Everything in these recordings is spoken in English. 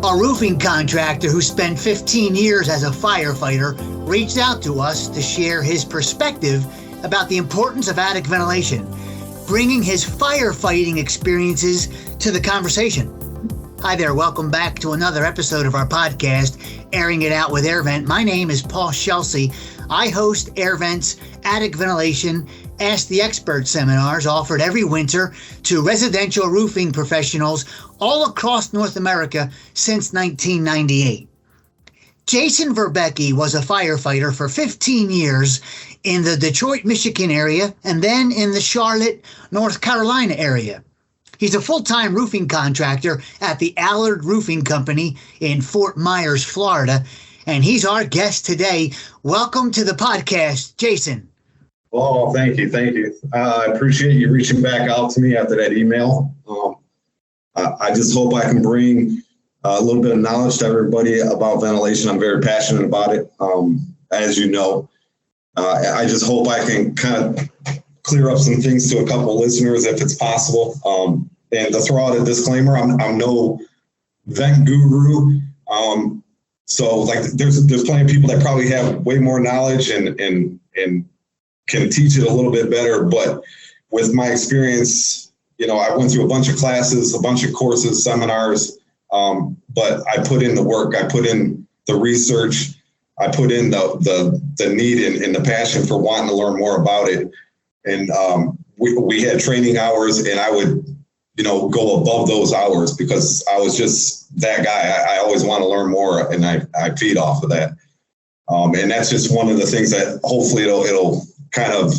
A roofing contractor who spent 15 years as a firefighter reached out to us to share his perspective about the importance of attic ventilation, bringing his firefighting experiences to the conversation. Hi there, welcome back to another episode of our podcast, Airing It Out with AirVent. My name is pscelsi. I host AirVent's Attic Ventilation Ask the Expert seminars offered every winter to residential roofing professionals all across North America since 1998. Jason Verbecki was a firefighter for 15 years in the Detroit, Michigan area and then in the Charlotte, North Carolina area. He's a full-time roofing contractor at the Allard Roofing Company in Fort Myers, Florida, and he's our guest today. Welcome to the podcast, Jason. Oh, thank you. I appreciate you reaching back out to me after that email. I just hope I can bring a little bit of knowledge to everybody about ventilation. I'm very passionate about it, as you know. I just hope I can kind of clear up some things to a couple listeners if it's possible. And to throw out a disclaimer, I'm no vent guru. So like there's plenty of people that probably have way more knowledge and can teach it a little bit better. But with my experience, I went through a bunch of classes, a bunch of courses, seminars, but I put in the work, I put in the research, I put in the need and the passion for wanting to learn more about it. And we had training hours, and I would, go above those hours because I was just that guy. I always want to learn more, and I feed off of that. And that's just one of the things that hopefully it'll kind of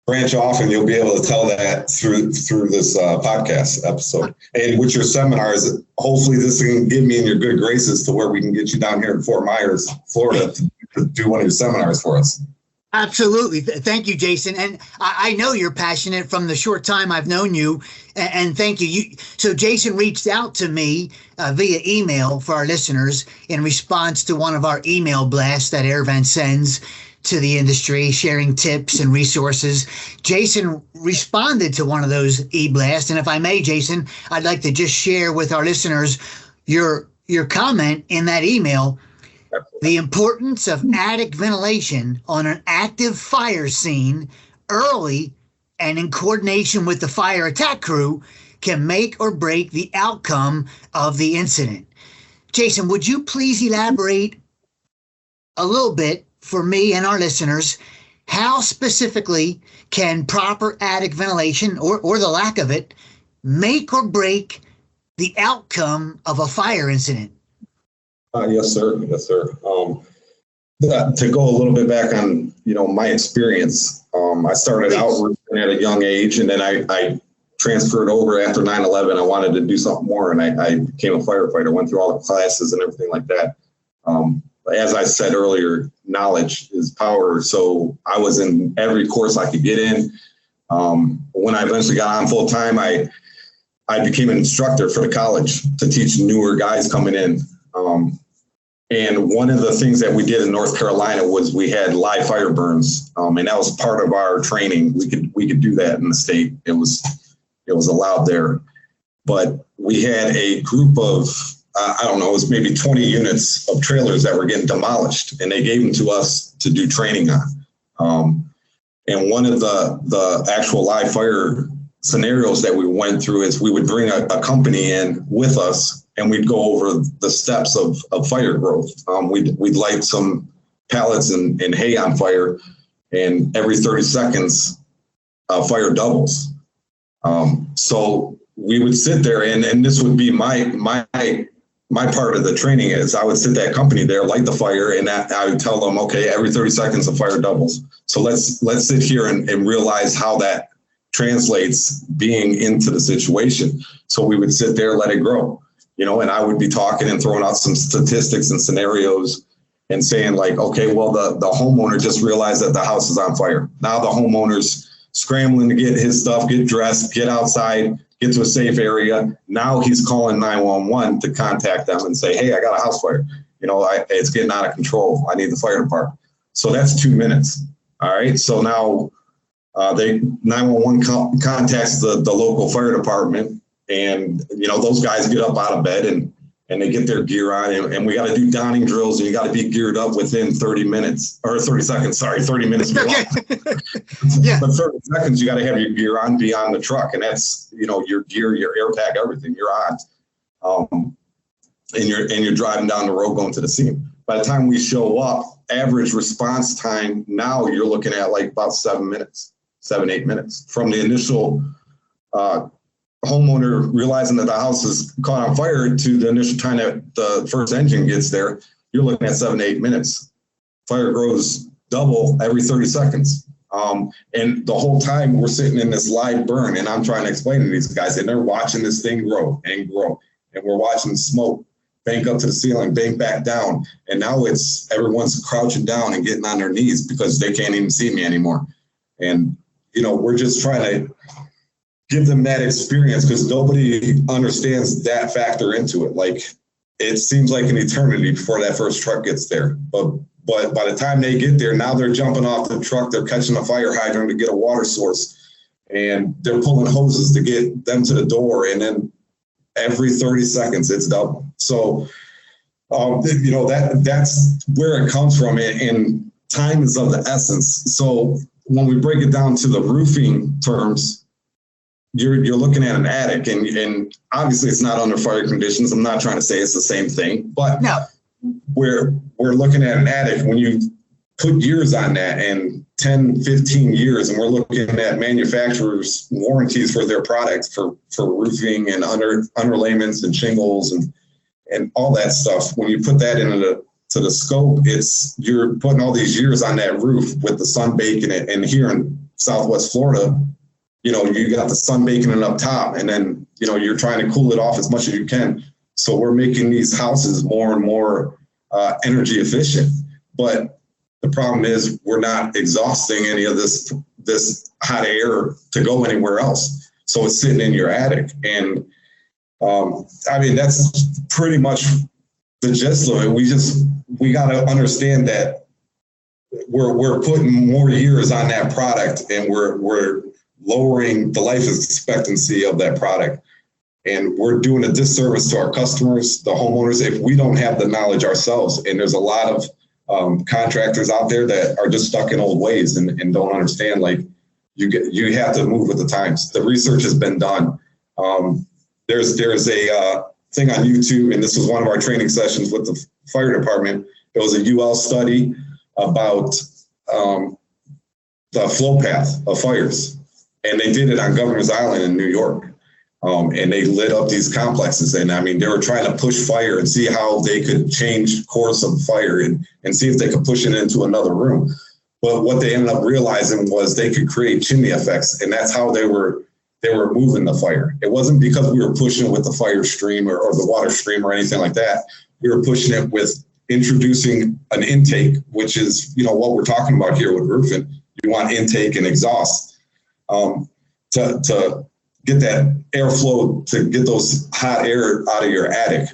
branch off, and you'll be able to tell that through this podcast episode. And with your seminars, hopefully this can get me in your good graces to where we can get you down here in Fort Myers, Florida, to do one of your seminars for us. Absolutely. Thank you, Jason. And I know you're passionate from the short time I've known you, and thank you. So Jason reached out to me via email for our listeners in response to one of our email blasts that AirVent sends to the industry, sharing tips and resources. Jason responded to one of those e-blasts. And if I may, Jason, I'd like to just share with our listeners your comment in that email. The importance of attic ventilation on an active fire scene early and in coordination with the fire attack crew can make or break the outcome of the incident. Jason, would you please elaborate a little bit for me and our listeners? How specifically can proper attic ventilation or the lack of it make or break the outcome of a fire incident? Yes, sir. To go a little bit back on, my experience, I started out at a young age, and then I transferred over after 9/11. I wanted to do something more, and I became a firefighter, went through all the classes and everything like that. As I said earlier, knowledge is power. So I was in every course I could get in. When I eventually got on full time, I became an instructor for the college to teach newer guys coming in. And one of the things that we did in North Carolina was we had live fire burns, and that was part of our training. We could do that in the state. It was allowed there. But we had a group of it was maybe 20 units of trailers that were getting demolished, and they gave them to us to do training on. And one of the actual live fire scenarios that we went through is we would bring a company in with us, and we'd go over the steps of fire growth. We'd light some pallets and hay on fire, and every 30 seconds, fire doubles. So we would sit there, and this would be my part of the training is I would sit that company there, light the fire, and I would tell them, okay, every 30 seconds a fire doubles. So let's sit here and realize how that translates being into the situation. So we would sit there, let it grow, and I would be talking and throwing out some statistics and scenarios and saying like, okay, well, the homeowner just realized that the house is on fire. Now the homeowner's scrambling to get his stuff, get dressed, get outside, get to a safe area. Now he's calling 911 to contact them and say, hey, I got a house fire. It's getting out of control. I need the fire department. So that's 2 minutes. All right. So now 911 contacts the local fire department, and those guys get up out of bed and and they get their gear on, and we got to do donning drills, and you got to be geared up within 30 minutes or 30 seconds. Sorry, 30 minutes. Okay. Yeah. But 30 seconds, you got to have your gear on, be on the truck, and that's, you know, your gear, your air pack, everything you're on, and you're driving down the road going to the scene. By the time we show up, average response time now you're looking at like about 7 minutes, 8 minutes from the initial homeowner realizing that the house is caught on fire to the initial time that the first engine gets there. You're looking at 7 to 8 minutes. Fire grows double every 30 seconds. And the whole time we're sitting in this live burn, and I'm trying to explain to these guys, and they're watching this thing grow and grow. And we're watching smoke bank up to the ceiling, bank back down. And now it's everyone's crouching down and getting on their knees because they can't even see me anymore. And, you know, we're just trying to give them that experience because nobody understands that factor into it. Like, it seems like an eternity before that first truck gets there. But by the time they get there, now they're jumping off the truck, they're catching a fire hydrant to get a water source, and they're pulling hoses to get them to the door. And then every 30 seconds, it's double. So, you know, that's where it comes from. And time is of the essence. So when we break it down to the roofing terms, you're looking at an attic, and obviously it's not under fire conditions. I'm not trying to say it's the same thing, but no. we're looking at an attic when you put years on that, and 10, 15 years, and we're looking at manufacturers' warranties for their products for roofing and underlayments and shingles and all that stuff. When you put that into the scope, you're putting all these years on that roof with the sun baking it. And here in Southwest Florida, you know, you got the sun baking it up top, and then, you know, you're trying to cool it off as much as you can. So we're making these houses more and more energy efficient. But the problem is we're not exhausting any of this hot air to go anywhere else. So it's sitting in your attic. And I mean, that's pretty much the gist of it. We got to understand that we're putting more years on that product, and we're lowering the life expectancy of that product. And we're doing a disservice to our customers, the homeowners, if we don't have the knowledge ourselves. And there's a lot of contractors out there that are just stuck in old ways and don't understand, like, you have to move with the times. The research has been done. There's a thing on YouTube, and this was one of our training sessions with the fire department. It was a UL study about the flow path of fires. And they did it on Governor's Island in New York. And they lit up these complexes. And I mean, they were trying to push fire and see how they could change course of fire and see if they could push it into another room. But what they ended up realizing was they could create chimney effects. And that's how they were moving the fire. It wasn't because we were pushing it with the fire stream or the water stream or anything like that. We were pushing it with introducing an intake, which is, you know, what we're talking about here with roofing. You want intake and exhaust. To get that airflow, to get those hot air out of your attic.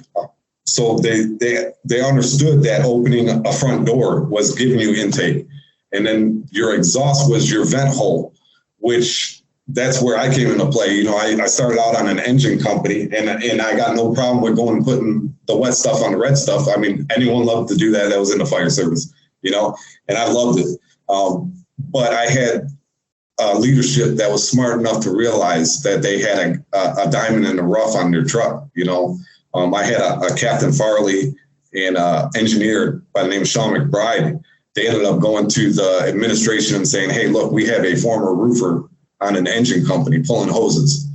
So they understood that opening a front door was giving you intake. And then your exhaust was your vent hole, which that's where I came into play. You know, I started out on an engine company, and I got no problem with going and putting the wet stuff on the red stuff. I mean, anyone loved to do that was in the fire service, you know, and I loved it. But I had leadership that was smart enough to realize that they had a diamond in the rough on their truck. You know, I had a Captain Farley and an engineer by the name of Sean McBride. They ended up going to the administration and saying, "Hey, look, we have a former roofer on an engine company pulling hoses.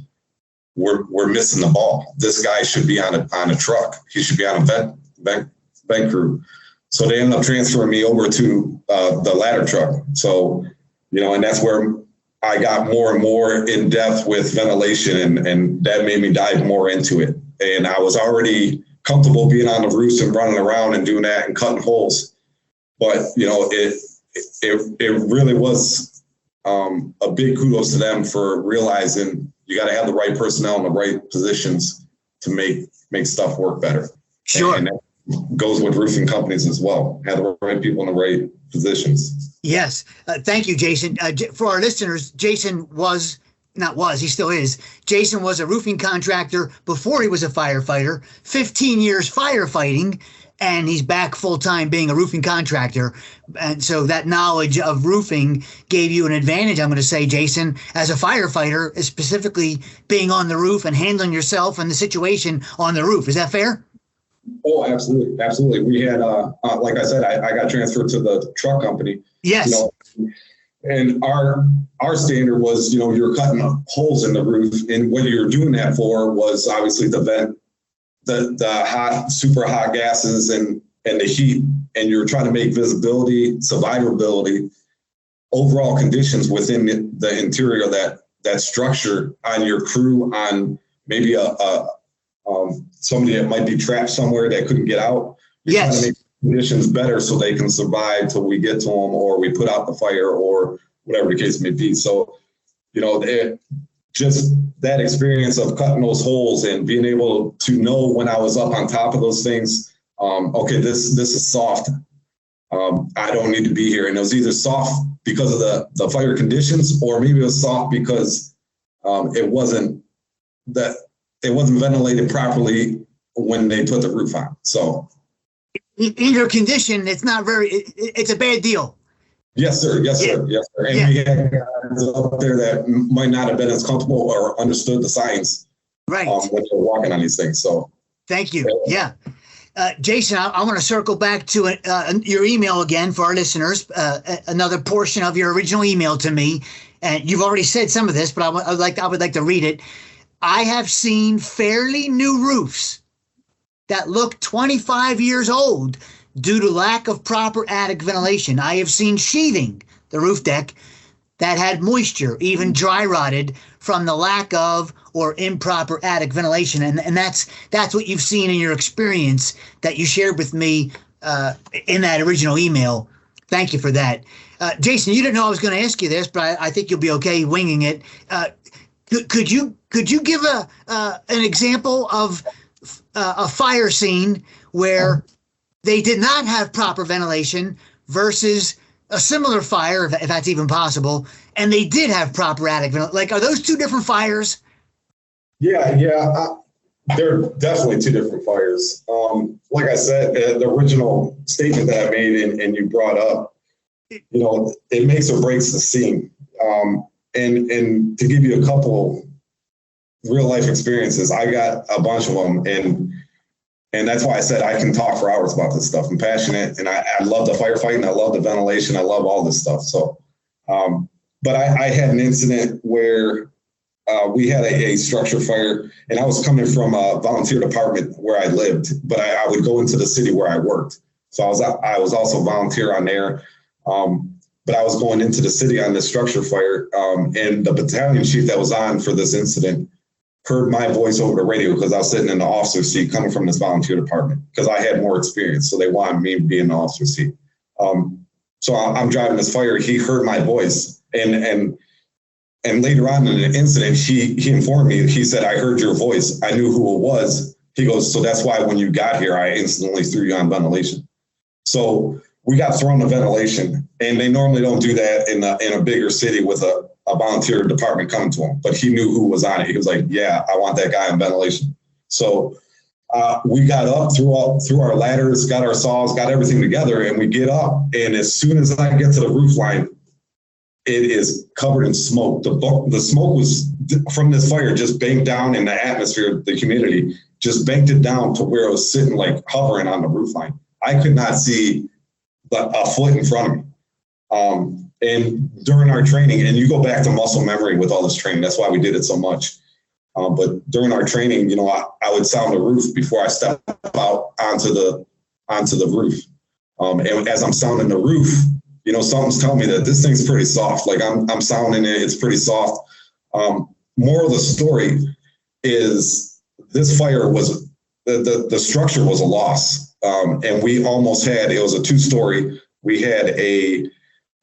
We're missing the ball. This guy should be on a truck. He should be on a vent crew." So they ended up transferring me over to the ladder truck. So, you know, and that's where I got more and more in depth with ventilation, and that made me dive more into it. And I was already comfortable being on the roofs and running around and doing that and cutting holes. But, you know, it really was a big kudos to them for realizing you got to have the right personnel in the right positions to make stuff work better. Sure. And that goes with roofing companies as well. Have the right people in the right positions. Yes. Thank you, Jason. For our listeners, Jason was not was, he still is. Jason was a roofing contractor before he was a firefighter, 15 years firefighting, and he's back full time being a roofing contractor. And so that knowledge of roofing gave you an advantage, I'm going to say, Jason, as a firefighter, specifically being on the roof and handling yourself and the situation on the roof. Is that fair? Oh, absolutely. Absolutely. We had, like I said, I got transferred to the truck company. Yes. You know, and our standard was, you know, you're cutting holes in the roof. And what you're doing that for was obviously the vent, the hot, super hot gases and the heat. And you're trying to make visibility, survivability, overall conditions within the interior of that structure on your crew, on maybe somebody that might be trapped somewhere that couldn't get out. You're trying to make conditions better so they can survive till we get to them, or we put out the fire, or whatever the case may be. So, you know, just that experience of cutting those holes and being able to know when I was up on top of those things, okay, this is soft. I don't need to be here. And it was either soft because of the fire conditions, or maybe it was soft because it wasn't ventilated properly when they put the roof on. So in your condition, it's not it's a bad deal. Yes, sir. Yes, sir. Yes, sir. And we had guys up there that might not have been as comfortable or understood the science, right, when they're walking on these things. So thank you. Yeah. Jason, I want to circle back to your email again for our listeners, another portion of your original email to me. And you've already said some of this, but I would like to read it. I have seen fairly new roofs that look 25 years old due to lack of proper attic ventilation. I have seen sheathing, the roof deck, that had moisture, even dry rotted from the lack of or improper attic ventilation. And that's what you've seen in your experience that you shared with me in that original email. Thank you for that. Jason, you didn't know I was going to ask you this, but I think you'll be okay winging it. Could you give an example of a fire scene where they did not have proper ventilation versus a similar fire, if that's even possible, and they did have proper attic ventilation? Like, are those two different fires? Yeah. They're definitely two different fires. Like I said, the original statement that I made and you brought up, you know, it makes or breaks the scene. And to give you a couple real life experiences, I got a bunch of them, and that's why I said I can talk for hours about this stuff. I'm passionate, and I love the firefighting, I love the ventilation, I love all this stuff. So, but I had an incident where we had a structure fire, and I was coming from a volunteer department where I lived, but I would go into the city where I worked. So I was also a volunteer on there. But I was going into the city on this structure fire, and the battalion chief that was on for this incident heard my voice over the radio because I was sitting in the officer's seat coming from this volunteer department because I had more experience. So they wanted me to be in the officer's seat. So I'm driving this fire. He heard my voice, and later on in the incident, he informed me. He said, "I heard your voice. I knew who it was." He goes, "So that's why when you got here, I instantly threw you on ventilation." So we got thrown to ventilation, and they normally don't do that in a bigger city with a volunteer department coming to him. But he knew who was on it. He was like, "Yeah, I want that guy on ventilation." So we got up through our ladders, got our saws, got everything together, and we get up. And as soon as I get to the roof line, it is covered in smoke. The smoke was from this fire just banked down in the atmosphere, the humidity just banked it down to where it was sitting like hovering on the roof line. I could not see a foot in front of me. And during our training, and you go back to muscle memory with all this training, that's why we did it so much. But during our training, you know, I would sound the roof before I step out onto the roof. And as I'm sounding the roof, you know, something's telling me that this thing's pretty soft. Like I'm sounding it, it's pretty soft. Moral of the story is this fire was, the structure was a loss. And we almost had, it was a 2-story. We had a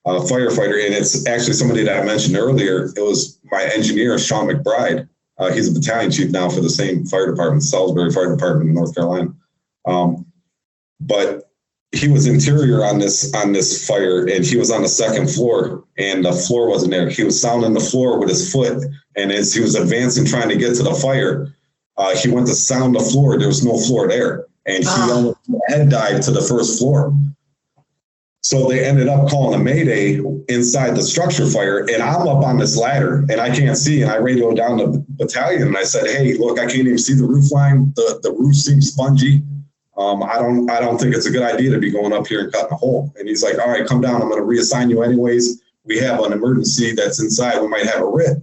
firefighter, and it's actually somebody that I mentioned earlier. It was my engineer, Sean McBride. He's a battalion chief now for the same fire department, Salisbury Fire Department in North Carolina. But he was interior on this fire, and he was on the second floor, and the floor wasn't there. He was sounding the floor with his foot, and as he was advancing trying to get to the fire, he went to sound the floor. There was no floor there, and he almost head dived to the first floor. So they ended up calling a mayday inside the structure fire, and I'm up on this ladder and I can't see. And I radioed down the battalion and I said, "Hey, look, I can't even see the roof line. The roof seems spongy. I don't think it's a good idea to be going up here and cutting a hole." And he's like, "All right, come down. I'm going to reassign you anyways. We have an emergency that's inside. We might have a RIT."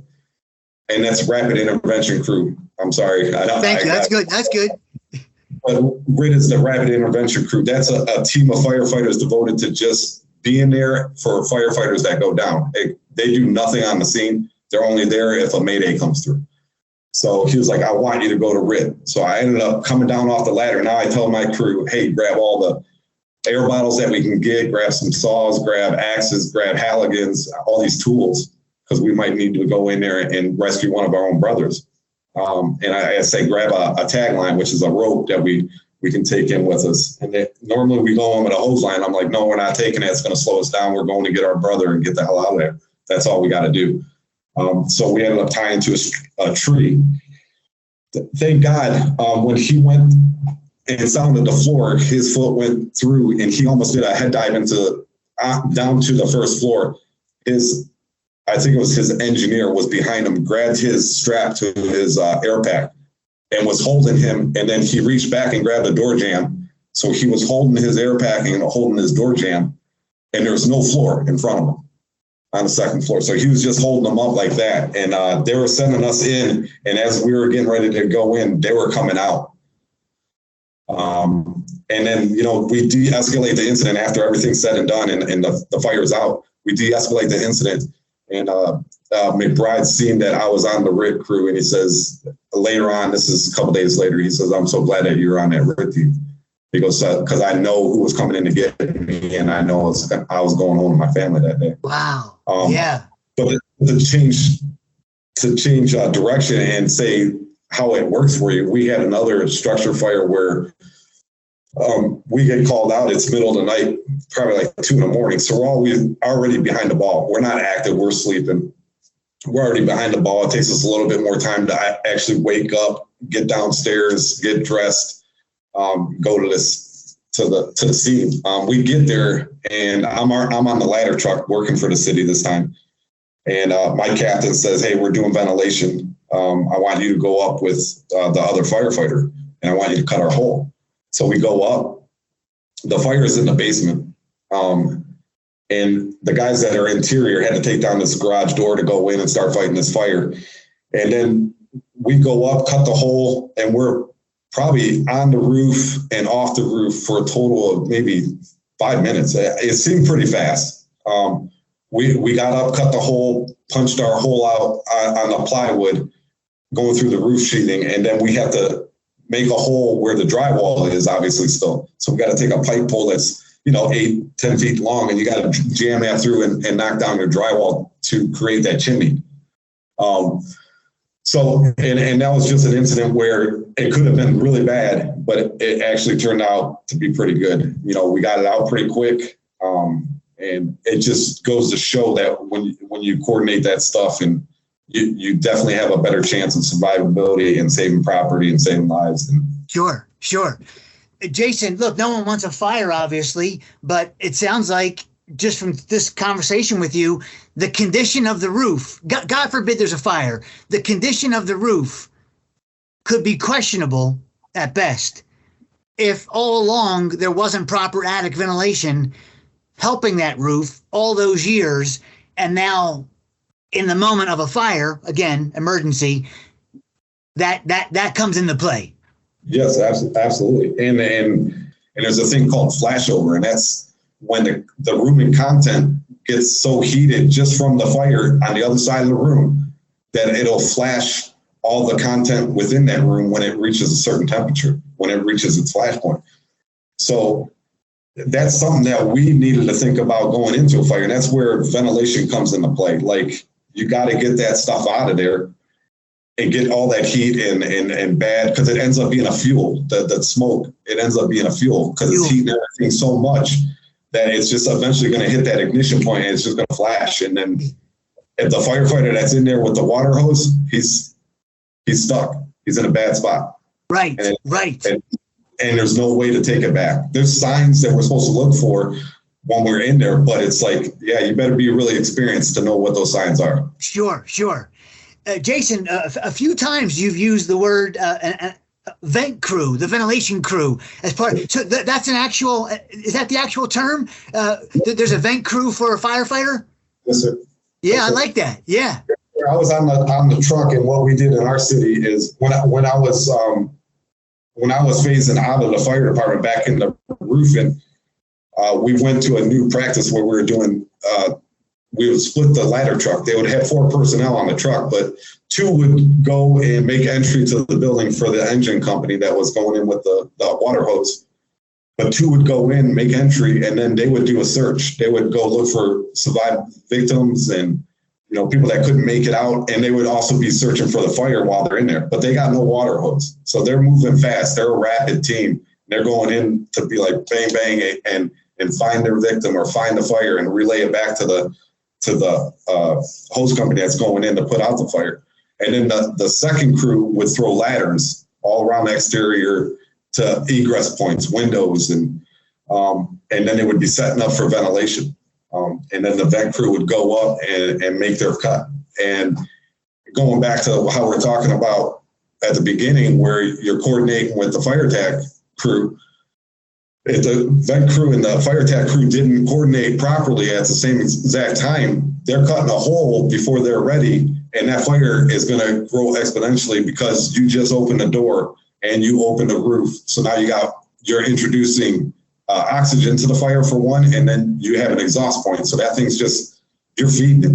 And that's rapid intervention crew. I'm sorry. Thank you. That's good. That's good. But RIT is the rapid intervention crew. That's a team of firefighters devoted to just being there for firefighters that go down. They do nothing on the scene. They're only there if a mayday comes through. So he was like, "I want you to go to RIT." So I ended up coming down off the ladder. Now I tell my crew, "Hey, grab all the air bottles that we can get, grab some saws, grab axes, grab Halligans, all these tools, because we might need to go in there and rescue one of our own brothers." And I say, grab a tagline, which is a rope that we can take in with us. And normally we go in with a hose line. I'm like, "No, we're not taking it. It's going to slow us down. We're going to get our brother and get the hell out of there. That's all we got to do." So we ended up tying to a tree. Thank God, when he went and sounded the floor, his foot went through and he almost did a head dive down to the first floor. I think it was his engineer was behind him, grabbed his strap to his air pack and was holding him. And then he reached back and grabbed a door jamb. So he was holding his air pack and holding his door jamb, and there was no floor in front of him on the second floor. So he was just holding them up like that. And they were sending us in. And as we were getting ready to go in, they were coming out. And then, we de-escalate the incident after everything's said and done and the fire's out. We de-escalate the incident. And McBride's seen that I was on the RIT crew, and he says later on, this is a couple days later, he says, "I'm so glad that you're on that RIT team." He goes, "Because I know who was coming in to get me, and I know I was going home to my family that day." Wow. Yeah. But to change direction and say how it works for you, we had another structure fire where we get called out. It's middle of the night, probably like 2 a.m. So we're already behind the ball. We're not active. We're sleeping. We're already behind the ball. It takes us a little bit more time to actually wake up, get downstairs, get dressed, go to the scene. We get there, and I'm on the ladder truck working for the city this time. And my captain says, "Hey, we're doing ventilation. I want you to go up with the other firefighter, and I want you to cut our hole." So we go up. The fire is in the basement. And the guys that are interior had to take down this garage door to go in and start fighting this fire. And then we go up, cut the hole, and we're probably on the roof and off the roof for a total of maybe 5 minutes. It seemed pretty fast. We got up, cut the hole, punched our hole out on the plywood, going through the roof sheathing, and then we have to make a hole where the drywall is obviously still. So we got to take a pipe pole that's 8-10 feet long, and you got to jam that through and knock down your drywall to create that chimney. So that was just an incident where it could have been really bad, but it actually turned out to be pretty good. We got it out pretty quick. And it just goes to show that when you coordinate that stuff, and you definitely have a better chance of survivability and saving property and saving lives. Sure. Jason, look, no one wants a fire, obviously, but it sounds like just from this conversation with you, the condition of the roof, God forbid there's a fire, the condition of the roof could be questionable at best if all along there wasn't proper attic ventilation helping that roof all those years, and now in the moment of a fire, again, emergency, that comes into play. Yes, absolutely. And there's a thing called flashover, and that's when the rooming content gets so heated just from the fire on the other side of the room that it'll flash all the content within that room when it reaches a certain temperature, when it reaches its flash point. So that's something that we needed to think about going into a fire. And that's where ventilation comes into play. Like, you got to get that stuff out of there. and get all that heat and bad, because it ends up being a fuel. That smoke, it ends up being a fuel because it's heating everything so much that it's just eventually going to hit that ignition point and it's just going to flash. And then if the firefighter that's in there with the water hose, he's stuck. He's in a bad spot. Right. And there's no way to take it back. There's signs that we're supposed to look for when we're in there, but it's like, yeah, you better be really experienced to know what those signs are. Sure. Jason, a few times you've used the word vent crew, the ventilation crew, as part. So that's an actual. Is that the actual term? There's a vent crew for a firefighter. Yes, sir. Yeah, yes, sir. I like that. Yeah. I was on the truck, and what we did in our city is when I was phasing out of the fire department back in the roofing, we went to a new practice where we were doing. We would split the ladder truck. They would have 4 personnel on the truck, but 2 would go and make entry to the building for the engine company that was going in with the water hose. But 2 would go in, make entry, and then they would do a search. They would go look for survived victims and people that couldn't make it out, and they would also be searching for the fire while they're in there. But they got no water hose, so they're moving fast. They're a rapid team. They're going in to be like bang bang and find their victim or find the fire and relay it back to the hose company that's going in to put out the fire. And then the second crew would throw ladders all around the exterior to egress points, windows, and then they would be setting up for ventilation. And then the vent crew would go up and make their cut. And going back to how we're talking about at the beginning, where you're coordinating with the fire tech crew, if the vent crew and the fire tech crew didn't coordinate properly at the same exact time, they're cutting a hole before they're ready, and that fire is going to grow exponentially because you just opened the door and you opened the roof. So now you're introducing oxygen to the fire for one, and then you have an exhaust point. So that thing's you're feeding it,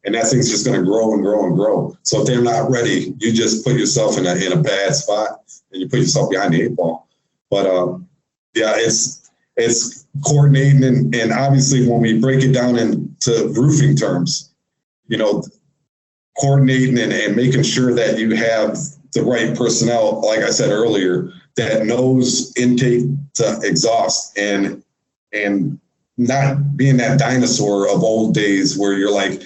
and that thing's just going to grow and grow and grow. So if they're not ready, you just put yourself in a bad spot, and you put yourself behind the 8 ball. But yeah, it's coordinating, and obviously when we break it down into roofing terms, coordinating and making sure that you have the right personnel, like I said earlier, that knows intake to exhaust, and not being that dinosaur of old days where you're like,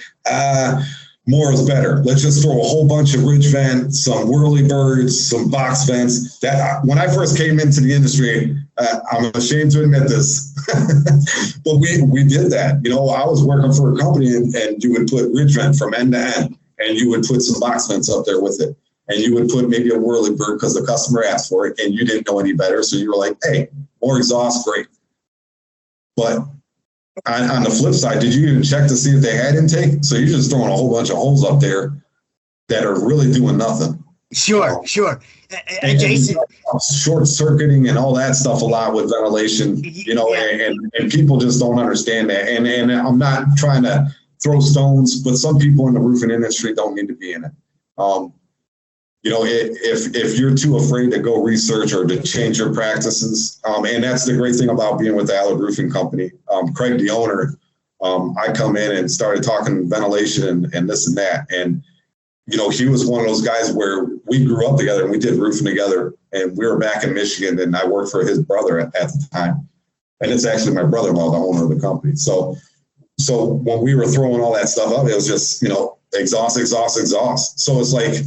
more is better. Let's just throw a whole bunch of ridge vent, some whirlybirds, some box vents. That when I first came into the industry, I'm ashamed to admit this, but we did that. I was working for a company, and you would put ridge vent from end to end, and you would put some box vents up there with it, and you would put maybe a whirlybird because the customer asked for it, and you didn't know any better, so you were like, hey, more exhaust, great. But on the flip side, did you even check to see if they had intake? So you're just throwing a whole bunch of holes up there that are really doing nothing. Sure. And Jason, short circuiting and all that stuff a lot with ventilation, and people just don't understand that. And I'm not trying to throw stones, but some people in the roofing industry don't need to be in it. If you're too afraid to go research or to change your practices, and that's the great thing about being with the Allard Roofing Company. Craig, the owner, I come in and started talking ventilation and this and that. And, he was one of those guys where we grew up together and we did roofing together, and we were back in Michigan, and I worked for his brother at the time. And it's actually my brother-in-law, the owner of the company. So when we were throwing all that stuff up, it was just, exhaust. So it's like,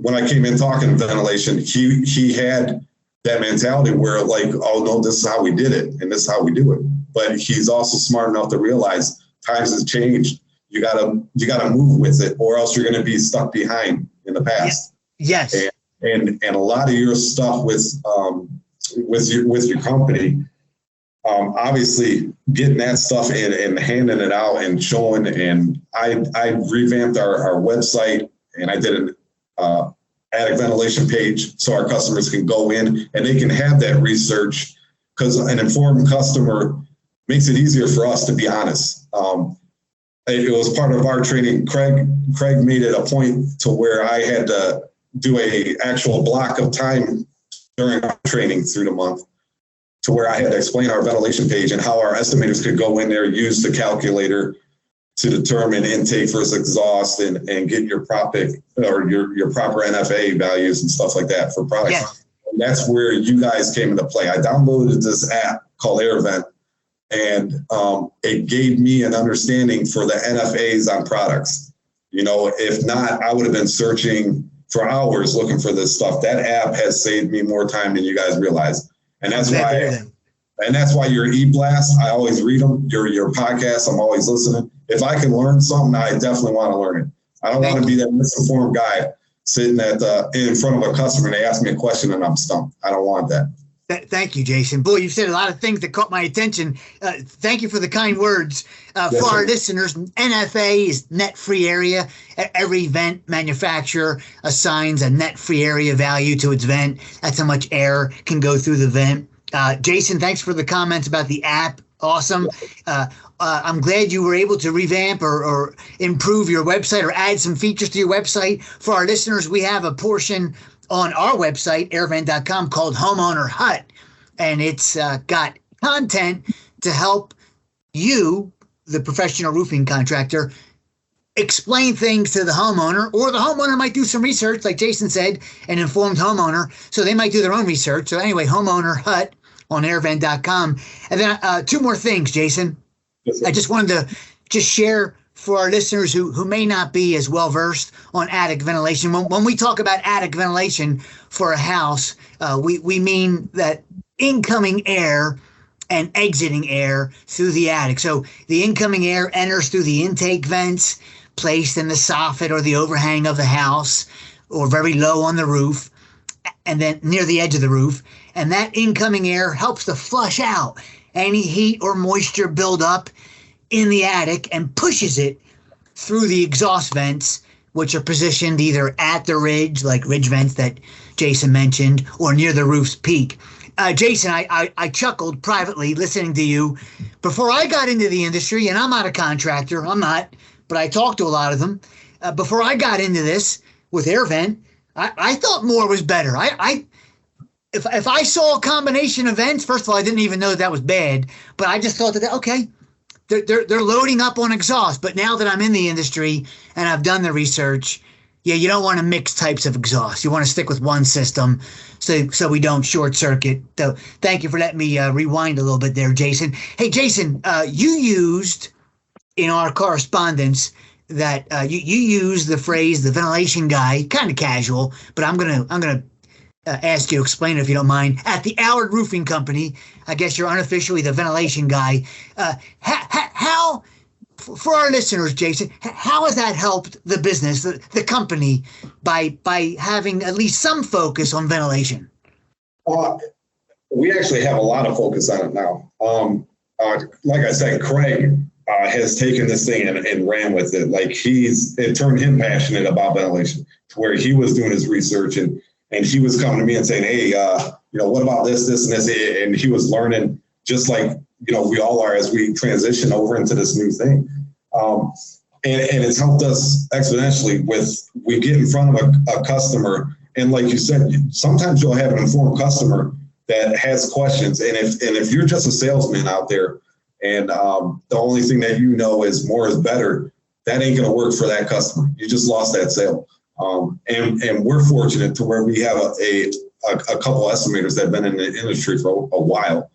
when I came in talking ventilation, he had that mentality where like, oh no, this is how we did it and this is how we do it. But he's also smart enough to realize times has changed. You gotta move with it, or else you're going to be stuck behind in the past. Yes. And a lot of your stuff with your company, obviously getting that stuff and handing it out and showing. And I revamped our website, and I did an attic ventilation page so our customers can go in and they can have that research, because an informed customer makes it easier for us to be honest. It was part of our training. Craig made it a point to where I had to do a actual block of time during our training through the month to where I had to explain our ventilation page and how our estimators could go in there, use the calculator to determine intake versus exhaust and get your proper NFA values and stuff like that for products. Yes. And that's where you guys came into play. I downloaded this app called AirVent, and it gave me an understanding for the NFAs on products. You know, if not, I would have been searching for hours looking for this stuff. That app has saved me more time than you guys realize. And that's why your e-blast, I always read them. Your podcast, I'm always listening. If I can learn something, I definitely want to learn it. I don't want to be that misinformed guy sitting in front of a customer and they ask me a question and I'm stumped. I don't want that. Thank you, Jason. Boy, you've said a lot of things that caught my attention. Thank you for the kind words. For our listeners, NFA is net free area. Every vent manufacturer assigns a net free area value to its vent. That's how much air can go through the vent. Jason, thanks for the comments about the app. Awesome. I'm glad you were able to revamp or improve your website or add some features to your website. For our listeners, we have a portion on our website, airvent.com, called Homeowner Hut. And it's got content to help you, the professional roofing contractor, explain things to the homeowner, or the homeowner might do some research, like Jason said, an informed homeowner. So they might do their own research. So anyway, Homeowner Hut on airvent.com. And then 2 more things, Jason. Yes, I just wanted to share for our listeners who may not be as well versed on attic ventilation. When we talk about attic ventilation for a house, we mean that incoming air and exiting air through the attic. So the incoming air enters through the intake vents placed in the soffit or the overhang of the house, or very low on the roof, and then near the edge of the roof. And that incoming air helps to flush out any heat or moisture buildup in the attic and pushes it through the exhaust vents, which are positioned either at the ridge, like ridge vents that Jason mentioned, or near the roof's peak. Jason, I chuckled privately listening to you. Before I got into the industry, and I'm not a contractor, I'm not, but I talked to a lot of them. Before I got into this with AirVent, I thought more was better. If I saw a combination of vents, first of all, I didn't even know that was bad, but I just thought that, okay, they're loading up on exhaust. But now that I'm in the industry and I've done the research, yeah, you don't want to mix types of exhaust. You want to stick with one system so we don't short circuit. So thank you for letting me rewind a little bit there, Jason. Hey, Jason, you used in our correspondence that you used the phrase the ventilation guy, kind of casual, but I'm gonna ask you to explain it if you don't mind. At the Allard Roofing Company, I guess you're unofficially the ventilation guy. How, for our listeners, Jason, how has that helped the business, the company, by having at least some focus on ventilation? We actually have a lot of focus on it now. Like I said, Craig has taken this thing and ran with it. Like it turned him passionate about ventilation, to where he was doing his research and he was coming to me and saying, hey, what about this, and this? And he was learning just like, we all are as we transition over into this new thing. And it's helped us exponentially we get in front of a customer. And like you said, sometimes you'll have an informed customer that has questions. And if you're just a salesman out there and the only thing that you know is more is better, that ain't going to work for that customer. You just lost that sale. And we're fortunate to where we have a couple estimators that have been in the industry for a while.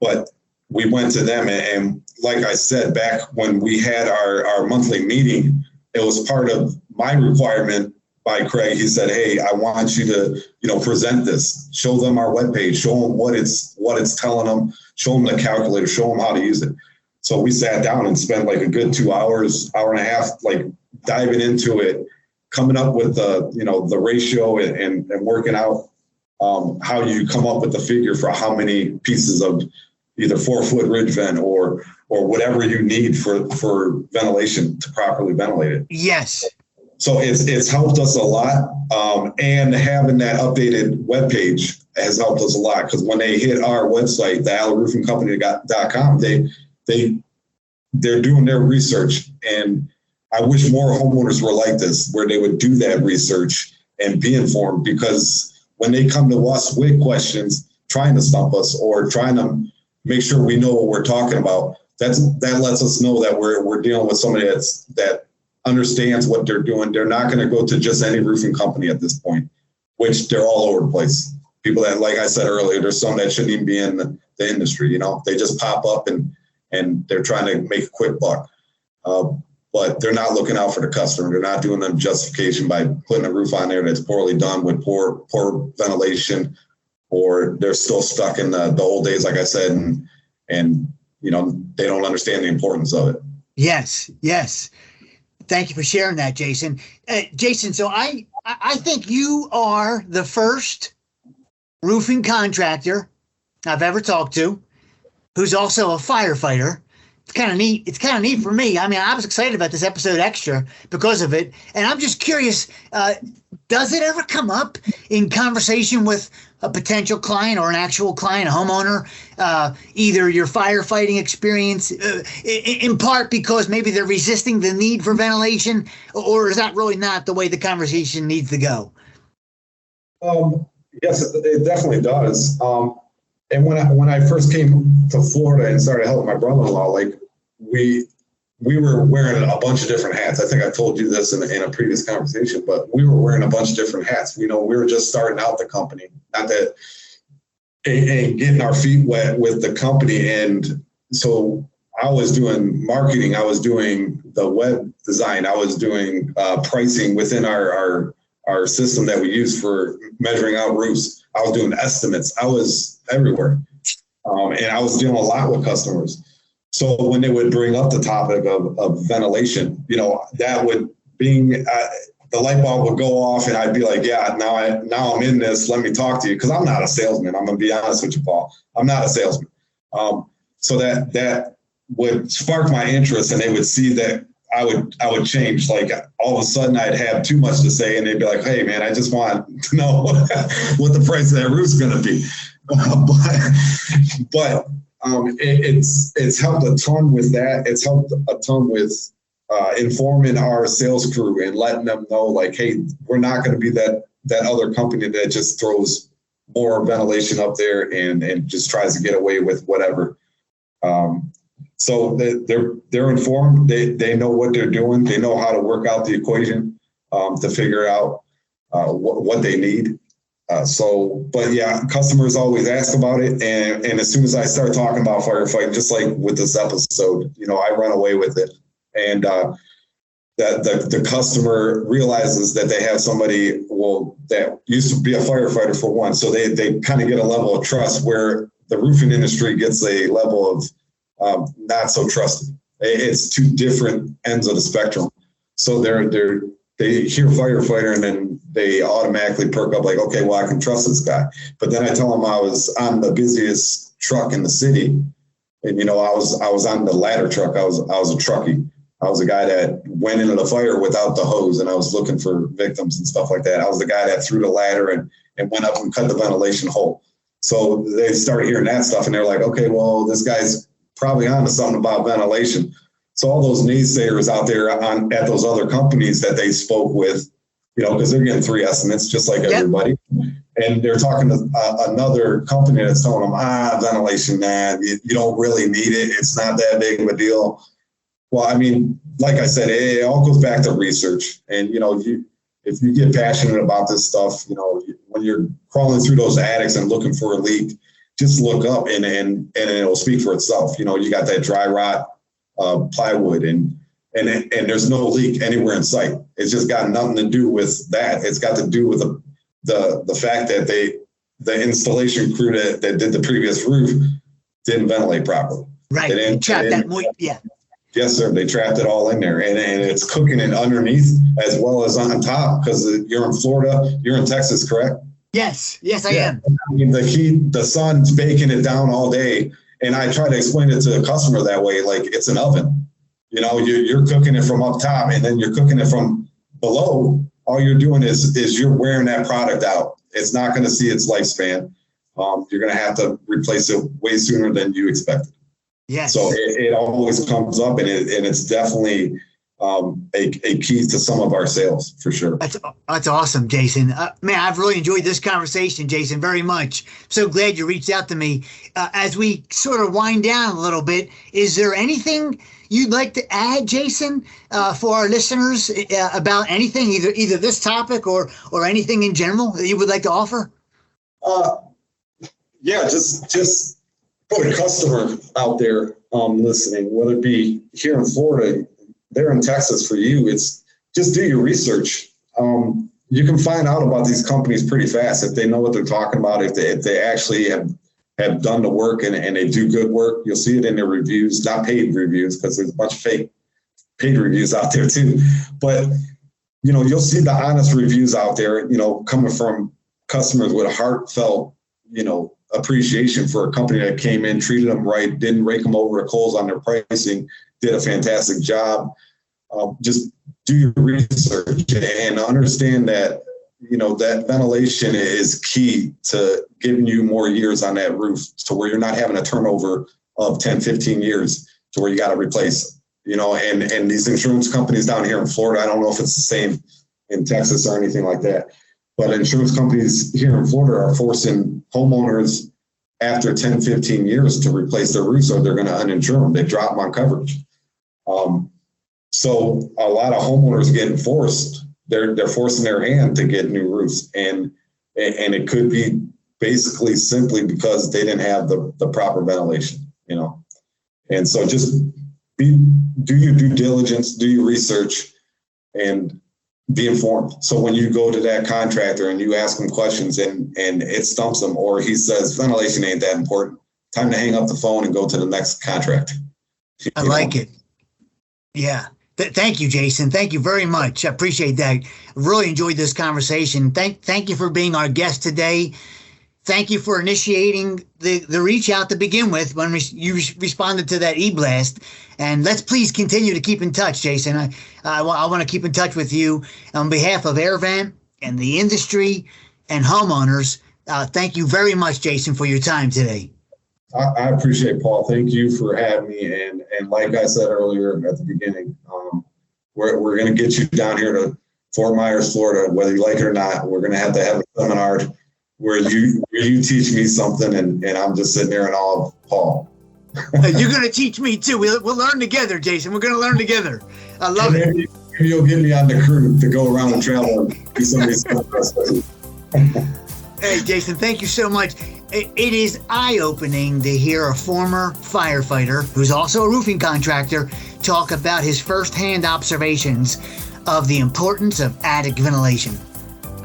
But we went to them and like I said, back when we had our monthly meeting, it was part of my requirement by Craig. He said, hey, I want you to, present this, show them our webpage, show them what it's telling them, show them the calculator, show them how to use it. So we sat down and spent like a good 2 hours, hour and a half, like diving into it, coming up with the ratio and working out how you come up with the figure for how many pieces of either 4-foot ridge vent or whatever you need for ventilation to properly ventilate it. Yes. So it's helped us a lot. And having that updated webpage has helped us a lot, because when they hit our website, the allardroofingcompany.com, they're doing their research. And I wish more homeowners were like this, where they would do that research and be informed, because when they come to us with questions, trying to stump us or trying to make sure we know what we're talking about, that lets us know that we're dealing with somebody that understands what they're doing. They're not going to go to just any roofing company at this point, which they're all over the place. People that, like I said earlier, there's some that shouldn't even be in the industry. They just pop up and they're trying to make a quick buck. But they're not looking out for the customer. They're not doing them justification by putting a roof on there that's poorly done with poor ventilation, or they're still stuck in the old days, like I said, and they don't understand the importance of it. Yes. Thank you for sharing that, Jason. Jason, so I think you are the first roofing contractor I've ever talked to who's also a firefighter. It's kind of neat. It's kind of neat for me. I mean, I was excited about this episode extra because of it. And I'm just curious, does it ever come up in conversation with a potential client or an actual client, a homeowner, either your firefighting experience, in part because maybe they're resisting the need for ventilation, or is that really not the way the conversation needs to go? Yes, it definitely does. And when I first came to Florida and started helping my brother-in-law, like we were wearing a bunch of different hats. I think I told you this in a previous conversation, but we were wearing a bunch of different hats. We were just starting out the company, not that, and getting our feet wet with the company. And so I was doing marketing. I was doing the web design. I was doing pricing within our system that we use for measuring out roofs. I was doing estimates. I was everywhere. And I was dealing a lot with customers. So when they would bring up the topic of ventilation, that would the light bulb would go off and I'd be like, yeah, now I'm in this. Let me talk to you. Cause I'm not a salesman. I'm going to be honest with you, Paul. I'm not a salesman. So that would spark my interest, and they would see that I would change. Like all of a sudden I'd have too much to say and they'd be like, hey man, I just want to know what the price of that roof's going to be. But it's helped a ton with that. It's helped a ton with informing our sales crew and letting them know, like, hey, we're not going to be that other company that just throws more ventilation up there and just tries to get away with whatever. So they're informed. They know what they're doing. They know how to work out the equation to figure out what they need. But yeah, customers always ask about it. And as soon as I start talking about firefighting, just like with this episode, I run away with it. And that the customer realizes that they have somebody, that used to be a firefighter for one. So they kind of get a level of trust where the roofing industry gets a level of not so trusted. It's two different ends of the spectrum. So they hear firefighter and then they automatically perk up like, okay, well, I can trust this guy. But then I tell them I was on the busiest truck in the city. And, I was on the ladder truck. I was a truckie. I was a guy that went into the fire without the hose, and I was looking for victims and stuff like that. I was the guy that threw the ladder and went up and cut the ventilation hole. So they started hearing that stuff and they're like, okay, well, this guy's probably onto something about ventilation. So all those naysayers out there at those other companies that they spoke with, because they're getting 3 estimates just like everybody. And they're talking to another company that's telling them, ventilation, man, you don't really need it. It's not that big of a deal. Well, I mean, like I said, it all goes back to research. And, if you get passionate about this stuff, when you're crawling through those attics and looking for a leak, just look up and it'll speak for itself. You got that dry rot plywood and there's no leak anywhere in sight. It's just got nothing to do with that. It's got to do with the fact that the installation crew that did the previous roof didn't ventilate properly. Right. They trapped that moisture. Yeah. Yes, sir. They trapped it all in there, and it's cooking it underneath as well as on top, because you're in Florida, you're in Texas, correct? Yes, I am. I mean, the heat, the sun's baking it down all day, and I try to explain it to the customer that way, like it's an oven. You're cooking it from up top, and then you're cooking it from below. All you're doing is you're wearing that product out. It's not going to see its lifespan. You're going to have to replace it way sooner than you expected. Yes. So it always comes up, and it's definitely a key to some of our sales for sure. That's awesome, Jason. Man, I've really enjoyed this conversation, Jason, very much. So glad you reached out to me. As we sort of wind down a little bit, is there anything you'd like to add, Jason, for our listeners about anything, either this topic or anything in general that you would like to offer? Yeah, just for the customer out there listening, whether it be here in Florida, there in Texas for you, it's just do your research. You can find out about these companies pretty fast if they know what they're talking about, if they actually have done the work and they do good work. You'll see it in their reviews, not paid reviews, because there's a bunch of fake paid reviews out there too. But, you'll see the honest reviews out there, coming from customers with a heartfelt, appreciation for a company that came in, treated them right, didn't rake them over the coals on their pricing, did a fantastic job. Just do your research and understand that, that ventilation is key to giving you more years on that roof to where you're not having a turnover of 10, 15 years to where you got to replace, and these insurance companies down here in Florida, I don't know if it's the same in Texas or anything like that, but insurance companies here in Florida are forcing homeowners after 10, 15 years to replace their roofs or they're going to uninsure them. They drop them on coverage. So a lot of homeowners getting forced, they're forcing their hand to get new roofs. And it could be basically simply because they didn't have the proper ventilation, And so just do your due diligence, do your research, and be informed. So when you go to that contractor and you ask him questions and it stumps him, or he says ventilation ain't that important, time to hang up the phone and go to the next contract. I like it. Yeah. Thank you, Jason. Thank you very much. I appreciate that. Really enjoyed this conversation. Thank you for being our guest today. Thank you for initiating the reach out to begin with when you responded to that e-blast. And let's please continue to keep in touch, Jason. I want to keep in touch with you on behalf of AirVent and the industry and homeowners. Thank you very much, Jason, for your time today. I appreciate it, Paul. Thank you for having me. And like I said earlier at the beginning, we're going to get you down here to Fort Myers, Florida, whether you like it or not. We're going to have a seminar where you teach me something, and I'm just sitting there in awe of Paul. You're going to teach me too. We'll learn together, Jason. We're going to learn together. I love it. Maybe you'll get me on the crew to go around and travel and do some of these stuff. Hey, Jason, thank you so much. It is eye-opening to hear a former firefighter, who's also a roofing contractor, talk about his firsthand observations of the importance of attic ventilation.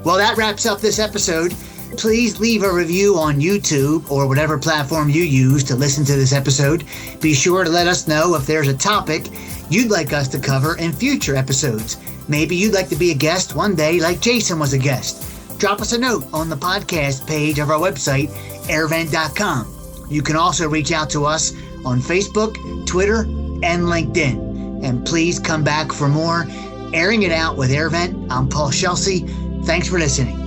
Well, that wraps up this episode. Please leave a review on YouTube or whatever platform you use to listen to this episode. Be sure to let us know if there's a topic you'd like us to cover in future episodes. Maybe you'd like to be a guest one day like Jason was a guest. Drop us a note on the podcast page of our website, airvent.com. You can also reach out to us on Facebook, Twitter, and LinkedIn. And please come back for more Airing It Out with AirVent. I'm Paul Pscelsi. Thanks for listening.